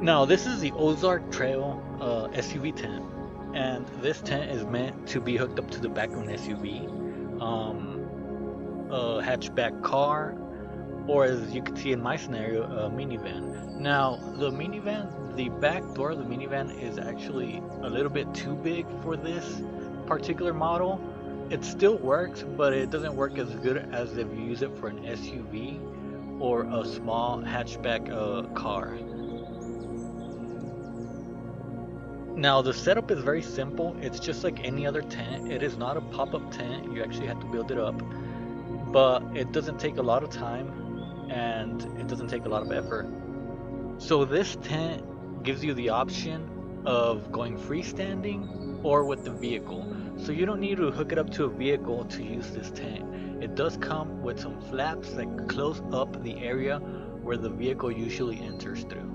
Now, this is the Ozark Trail SUV tent, and this tent is meant to be hooked up to the back of an SUV, a hatchback car, or as you can see in my scenario, a minivan. Now, the minivan, the back door of the minivan is actually a little bit too big for this particular model. It still works, but it doesn't work as good as if you use it for an SUV or a small hatchback car. Now, the setup is very simple. It's just like any other tent. It is not a pop-up tent. You actually have to build it up, but it doesn't take a lot of time and it doesn't take a lot of effort. So this tent gives you the option of going freestanding or with the vehicle. So you don't need to hook it up to a vehicle to use this tent. It does come with some flaps that close up the area where the vehicle usually enters through.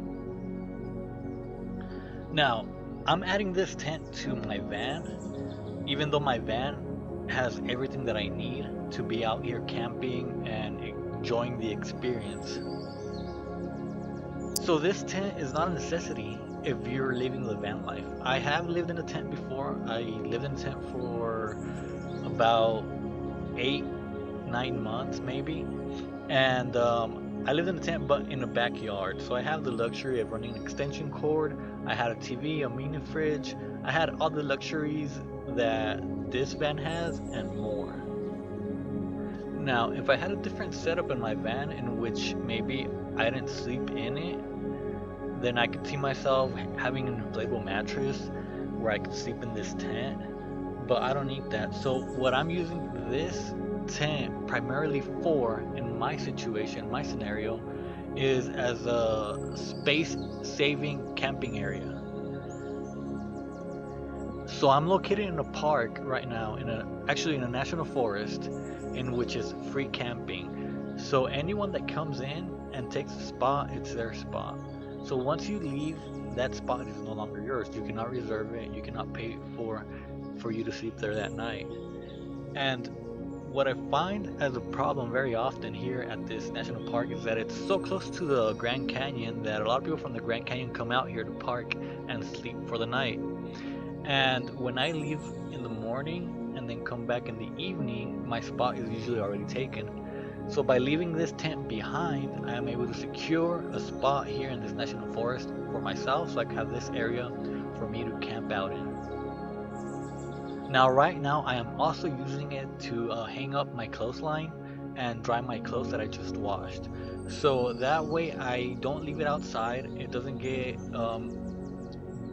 Now, I'm adding this tent to my van, even though my van has everything that I need to be out here camping and enjoying the experience. So this tent is not a necessity if you're living the van life. I have lived in a tent before. I lived in a tent for about 8, 9 months maybe, and I lived in a tent but in a backyard. So I have the luxury of running an extension cord. I had a TV, a mini fridge. I had all the luxuries that this van has and more. Now, if I had a different setup in my van in which maybe I didn't sleep in it, then I could see myself having an inflatable mattress where I could sleep in this tent, but I don't need that. So what I'm using this tent primarily for in my situation, my scenario, is as a space saving camping area. So I'm located in a park right now, actually in a national forest, in which is free camping. So anyone that comes in and takes a spot, it's their spot. So once you leave, that spot is no longer yours. You cannot reserve it. You cannot pay for you to sleep there that night. And what I find as a problem very often here at this national park is that it's so close to the Grand Canyon that a lot of people from the Grand Canyon come out here to park and sleep for the night. And when I leave in the morning and then come back in the evening, my spot is usually already taken. So by leaving this tent behind, I am able to secure a spot here in this national forest for myself, so I can have this area for me to camp out in. Now, right now, I am also using it to hang up my clothesline and dry my clothes that I just washed. So that way I don't leave it outside. It doesn't get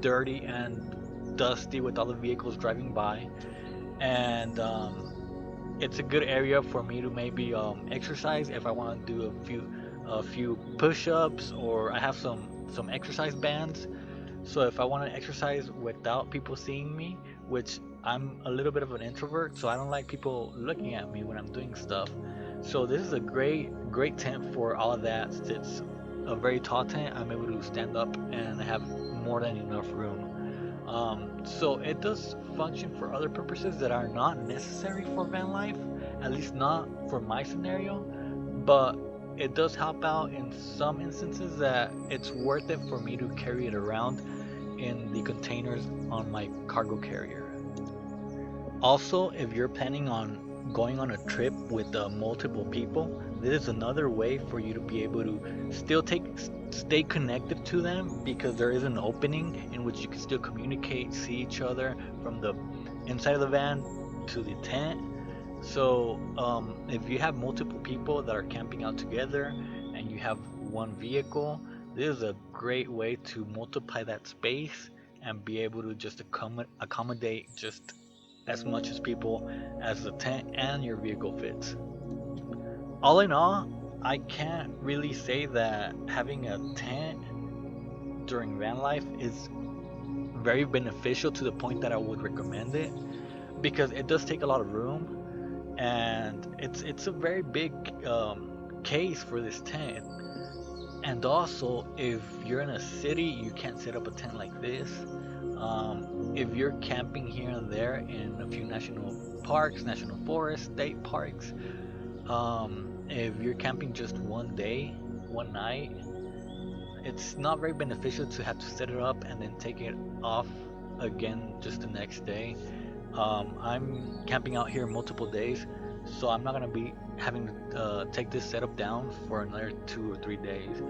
dirty and dusty with all the vehicles driving by. And it's a good area for me to maybe exercise if I want to do a few push-ups, or I have some exercise bands. So if I want to exercise without people seeing me, which I'm a little bit of an introvert, so I don't like people looking at me when I'm doing stuff. So this is a great tent for all of that. It's a very tall tent. I'm able to stand up and I have more than enough room. So it does function for other purposes that are not necessary for van life, at least not for my scenario, but it does help out in some instances that it's worth it for me to carry it around in the containers on my cargo carrier. Also, if you're planning on going on a trip with multiple people, this is another way for you to be able to stay connected to them, because there is an opening in which you can still communicate, see each other from the inside of the van to the tent. So if you have multiple people that are camping out together and you have one vehicle, this is a great way to multiply that space and be able to just accommodate just as much as people as the tent and your vehicle fits. All in all, I can't really say that having a tent during van life is very beneficial to the point that I would recommend it, because it does take a lot of room and it's a very big case for this tent. And also, if you're in a city, you can't set up a tent like this. If you're camping here and there in a few national parks, national forests, state parks, if you're camping just one day, one night, it's not very beneficial to have to set it up and then take it off again just the next day. I'm camping out here multiple days, so I'm not gonna be having to take this setup down for another 2 or 3 days.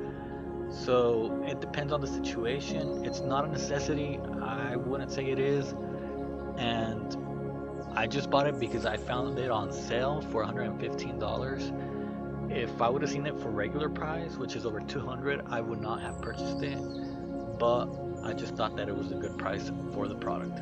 So it depends on the situation. It's not a necessity. I wouldn't say it is. And I just bought it because I found it on sale for $115. If I would have seen it for regular price, which is over 200, I would not have purchased it. But I just thought that it was a good price for the product.